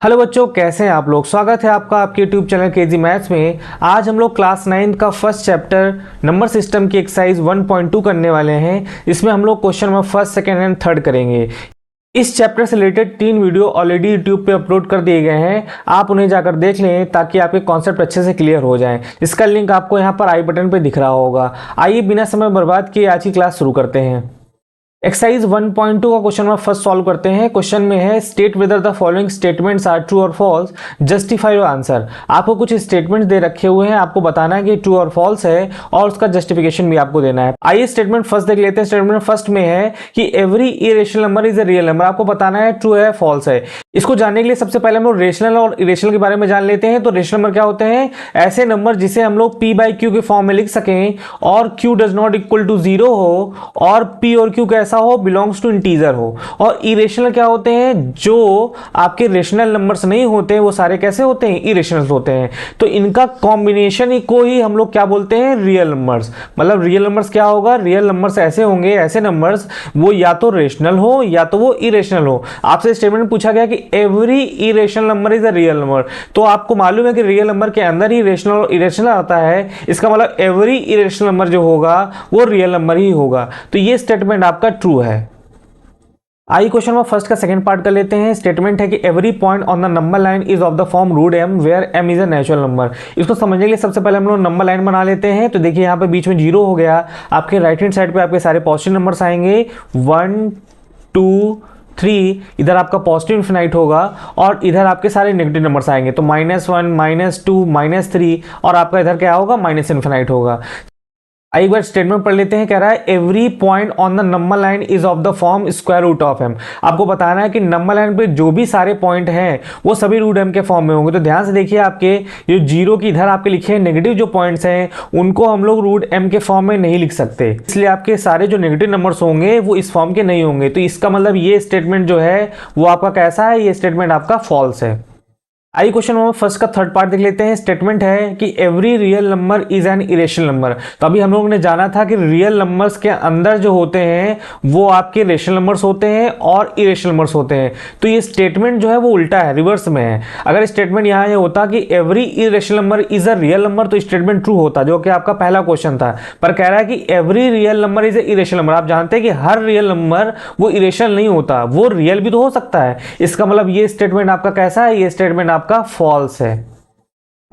Hello बच्चों, कैसे हैं आप लोग। स्वागत है आपका आपके यूट्यूब चैनल केजी मैथ्स में। आज हम लोग क्लास 9 का फर्स्ट चैप्टर नंबर सिस्टम की एक्सरसाइज 1.2 करने वाले हैं। इसमें हम लोग question number first, second and third करेंगे। इस चैप्टर से रिलेटेड 3 वीडियो ऑलरेडी यूट्यूब पे अपलोड कर दिए गए हैं, आप उन्हें जाकर देख लें ताकि आपके कॉन्सेप्ट अच्छे से क्लियर हो जाएं। इसका लिंक आपको यहाँ पर आई बटन पे दिख रहा होगा। आइए बिना समय बर्बाद किए आज की क्लास शुरू करते हैं। एक्सरसाइज 1.2 का क्वेश्चन नंबर फर्स्ट सॉल्व करते हैं। क्वेश्चन में है state whether the following statements are true और फॉल्स, जस्टिफाई योर आंसर। आपको कुछ स्टेटमेंट्स दे रखे हुए हैं, आपको बताना है कि ट्रू और फॉल्स है और उसका जस्टिफिकेशन भी आपको देना है। आइए स्टेटमेंट फर्स्ट देख लेते हैं। स्टेटमेंट फर्स्ट में है कि every irrational number is a real number. आपको बताना है ट्रू है फॉल्स है। इसको जानने के लिए सबसे पहले हम लोग रेशनल और इरेशनल के बारे में जान लेते हैं। तो रेशनल नंबर क्या होते हैं? ऐसे नंबर जिसे हम लोग p बाई क्यू के फॉर्म में लिख सकें और q does not equal to 0 हो और p और q कैसा हो, बिलोंग्स टू इंटीजर हो। और इरेशनल क्या होते हैं? जो आपके रेशनल नंबर्स नहीं होते वो सारे कैसे होते हैं? इरेशनल होते हैं। तो इनका कॉम्बिनेशन ही को ही हम लोग क्या बोलते हैं? Real numbers. मतलब रियल नंबर्स क्या होगा? रियल नंबर्स ऐसे होंगे, ऐसे नंबर्स वो या तो रेशनल हो या तो वो इरेशनल हो। आपसे स्टेटमेंट पूछा गया कि every irrational number is a real number, तो आपको मालूम है कि रियल नंबर के अंदर ही रेशनल और इरेशनल आता है। इसका मतलब एवरी इरेशनल नंबर जो होगा वो रियल नंबर ही होगा। तो ये स्टेटमेंट आपका ट्रू है। आई क्वेश्चन में फर्स्ट का सेकंड पार्ट कर लेते हैं। स्टेटमेंट है कि every point on the number line is of the form root m where m is a natural number. इसको समझने के लिए सबसे पहले हम लोग नंबर लाइन बना लेते हैं। तो देखिए यहाँ पे बीच में 0 हो गया। आपके राइट हैंड साइड पे आपके सारे पॉजिटिव नंबर्स आएंगे, 1 2 3। इधर आपका पॉजिटिव इन्फिनाइट होगा और इधर आपके सारे नेगेटिव नंबर्स आएंगे। तो -1 -2 -3 और आपका इधर क्या होगा? माइनस इन्फिनाइट होगा। एक बार स्टेटमेंट पढ़ लेते हैं। कह रहा है every point on the number line is of the form square root of m। आपको बताना है कि नंबर लाइन पे जो भी सारे पॉइंट हैं वो सभी रूट m के फॉर्म में होंगे। तो ध्यान से देखिए, आपके जो 0 की इधर आपके लिखे हैं नेगेटिव जो पॉइंट्स हैं उनको हम लोग रूट m के फॉर्म में नहीं लिख सकते, इसलिए आपके सारे जो नेगेटिव नंबर्स होंगे वो इस फॉर्म के नहीं होंगे। तो इसका मतलब ये स्टेटमेंट जो है वो आपका कैसा है? ये स्टेटमेंट आपका फॉल्स है। आई क्वेश्चन नंबर फर्स्ट का थर्ड पार्ट देख लेते हैं। स्टेटमेंट है कि every real number is an irrational number. तो अभी हम लोगों ने जाना था कि रियल नंबर्स के अंदर जो होते हैं वो आपके रेशनल नंबर्स होते हैं और इरेशनल नंबर्स होते हैं। तो ये स्टेटमेंट जो है वो उल्टा है, रिवर्स में है। अगर स्टेटमेंट यहाँ ये होता कि every irrational number is a real number तो स्टेटमेंट ट्रू होता, जो कि आपका पहला क्वेश्चन था। पर कह रहा है कि every real number is a irrational number. आप जानते हैं कि हर रियल नंबर वो इरेशनल नहीं होता, वो रियल भी तो हो सकता है। इसका मतलब ये स्टेटमेंट आपका कैसा है? ये स्टेटमेंट आपका फॉल्स है।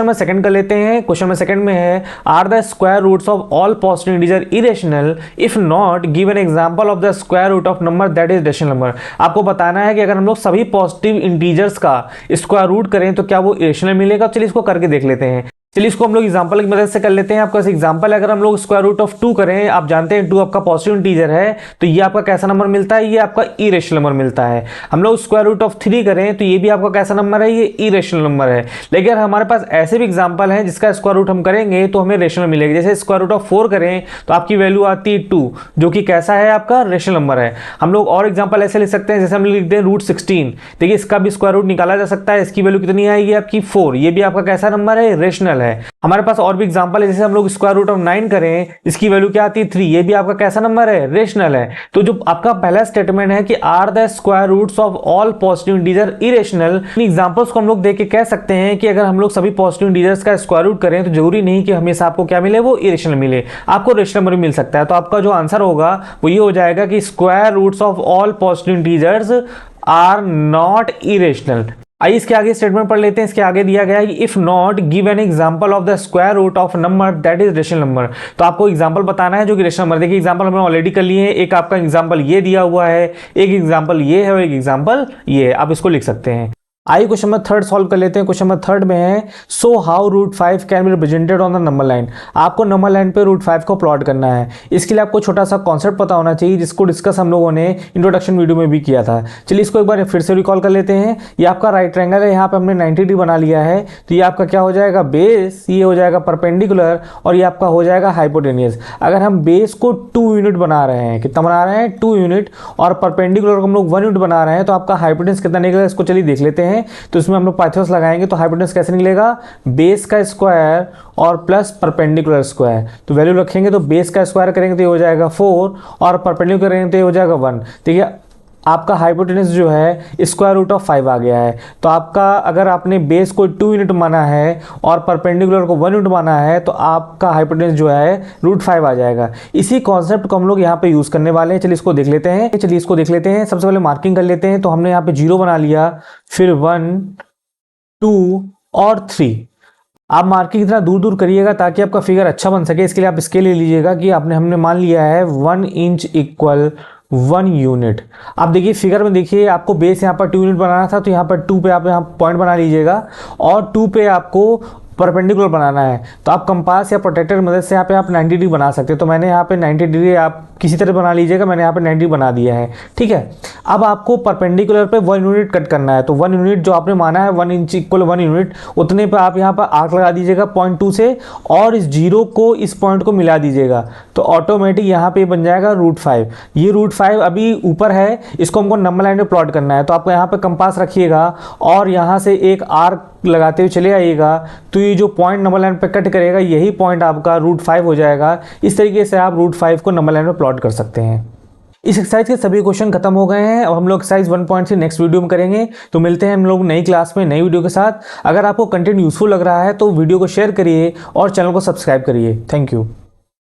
में सेकंड कर लेते हैं। क्वेश्चन में सेकंड में है are the square roots of all positive integer irrational, if not give an example of the square root of number that is rational number. आपको बताना है कि अगर हम लोग सभी पॉजिटिव इंटीजर्स का स्क्वायर रूट करें तो क्या वो इरेशनल मिलेगा। चलिए इसको करके देख लेते हैं। चलिए इसको हम लोग एग्जांपल की मदद से कर लेते हैं। आपका एग्जांपल है, अगर हम लोग स्क्वायर रूट ऑफ 2 करें, आप जानते हैं 2 आपका पॉजिटिव इंटीजर है, तो ये आपका कैसा नंबर मिलता है? ये आपका इरेशनल नंबर मिलता है। हम लोग स्क्वायर रूट ऑफ 3 करें तो ये भी आपका कैसा नंबर है? ये इरेशनल नंबर है। लेकिन हमारे पास ऐसे भी एग्जांपल हैं जिसका स्क्वायर रूट हम करेंगे तो हमें रेशनल मिलेगा। जैसे स्क्वायर रूट ऑफ 4 करें तो आपकी वैल्यू आती है 2, जो कि कैसा है? आपका रेशनल नंबर है। हम लोग और एग्जांपल ऐसे लिख सकते हैं, जैसे हम लिखते हैं रूट 16। देखिए इसका भी स्क्वायर रूट निकाला जा सकता है। इसकी वैल्यू कितनी आएगी? आपकी 4। ये भी आपका कैसा नंबर है? रेशनल है। हमारे पास और भी एग्जांपल है, जैसे हम लोग स्क्वायर रूट ऑफ 9 करें, इसकी वैल्यू क्या आती है? 3। ये भी आपका कैसा नंबर है? रेशनल है। तो जो आपका पहला स्टेटमेंट है कि are the square roots of all positive integer irrational, इन एग्जांपल्स को हम लोग देख के कह सकते हैं कि अगर हम लोग सभी पॉजिटिव इंटीजर्स का स्क्वायर रूट करें तो जरूरी नहीं कि हमेशा आपको क्या मिले? वो इरेशनल मिले, आपको रेशनल नंबर मिल सकता है। तो आपका जो आंसर होगा वो ये हो जाएगा कि square roots of all positive integers are not irrational. आइए इसके आगे स्टेटमेंट पढ़ लेते हैं। इसके आगे दिया गया है कि if not give an example of the square root of number that is rational number. तो आपको एग्जांपल बताना है जो कि रेशनल नंबर। देखिए एग्जांपल हमने ऑलरेडी कर लिए हैं। एक आपका एग्जांपल ये दिया हुआ है, एक एग्जांपल ये है और एक एग्जांपल ये है। आप इसको लिख सकते हैं। आइए क्वेश्चन नंबर थर्ड सॉल्व कर लेते हैं। क्वेश्चन नंबर थर्ड में है so how root 5 can be represented on the number line. आपको नंबर लाइन पे रूट 5 को प्लॉट करना है। इसके लिए आपको छोटा सा कॉन्सेप्ट पता होना चाहिए, जिसको डिस्कस हम लोगों ने इंट्रोडक्शन वीडियो में भी किया था। चलिए इसको एक बार फिर से रिकॉल कर लेते हैं। ये आपका राइट ट्रायंगल है, यहाँ पे हमने 90 डिग्री बना लिया है। तो ये आपका क्या हो जाएगा? बेस। ये हो जाएगा परपेंडिकुलर और ये आपका हो जाएगा हाइपोटेनियस। अगर हम बेस को 2 यूनिट बना रहे हैं, कितना बना रहे हैं? 2 यूनिट, और परपेंडिकुलर को हम लोग 1 यूनिट बना रहे हैं, तो आपका हाइपोटेनियस कितना निकलेगा? इसको चलिए देख लेते हैं। तो इसमें हम लोग पाइथागोरस लगाएंगे तो हाइपोटेनस कैसे निकलेगा? बेस का स्क्वायर और प्लस परपेंडिकुलर स्क्वायर। तो वैल्यू रखेंगे तो बेस का स्क्वायर करेंगे तो ये हो जाएगा 4 और परपेंडिकुलर करेंगे तो ये हो जाएगा 1। देखिए आपका हाइपोटेनस जो है स्क्वायर रूट ऑफ 5 आ गया है। तो आपका अगर आपने बेस को 2 यूनिट माना है और परपेंडिकुलर को 1 यूनिट माना है तो आपका हाइपोटेनस जो है √5 आ जाएगा। इसी कॉन्सेप्ट को हम लोग यहाँ पे यूज़ करने वाले हैं। चलिए इसको देख लेते हैं। सबसे पहले मार्किंग कर लेते हैं। तो हमने यहाँ पे 0 बना लिया, फिर 1, 2 और 3। आप मार्किंग इतना दूर दूर करिएगा ताकि आपका फिगर अच्छा बन सके। इसके लिए आप स्केल ले लीजिएगा कि हमने मान लिया है 1 इंच इक्वल 1 यूनिट। अब देखिए फिगर में, देखिए आपको बेस यहाँ पर 2 यूनिट बनाना था, तो यहाँ पर 2 पे आप यहाँ पॉइंट बना लीजिएगा और 2 पे आपको परपेंडिकुलर बनाना है। तो आप कंपास या प्रोटेक्टर की मदद से यहाँ पे आप 90 डिग्री बना सकते हो। तो मैंने यहाँ पे 90 डिग्री आप किसी तरह बना लीजिएगा, मैंने यहाँ पे 90 बना दिया है। ठीक है, अब आपको परपेंडिकुलर पे 1 यूनिट कट करना है। तो 1 यूनिट जो आपने माना है 1 इंच इक्वल 1 यूनिट, उतने पे आप यहाँ पर आर्क लगा दीजिएगा पॉइंट 2 से और इस 0 को इस पॉइंट को मिला दीजिएगा। तो ऑटोमेटिक यहाँ पे बन जाएगा √5। ये √5 अभी ऊपर है, इसको हमको नंबर लाइन पे प्लॉट करना है। तो आपको यहाँ पे कंपास रखिएगा और यहाँ से एक आर्क लगाते हुए चले आइएगा। तो ये जो पॉइंट नंबर लाइन पे कट करेगा यही पॉइंट आपका √5 हो जाएगा। इस तरीके से आप √5 को नंबर लाइन पे प्लॉट कर सकते हैं। इस एक्सरसाइज के सभी क्वेश्चन खत्म हो गए हैं। अब हम लोग एक्सरसाइज 1.3 नेक्स्ट वीडियो में करेंगे। तो मिलते हैं हम लोग नई क्लास में नई वीडियो के साथ। अगर आपको कंटेंट यूजफुल लग रहा है तो वीडियो को शेयर करिए और चैनल को सब्सक्राइब करिए। Thank you.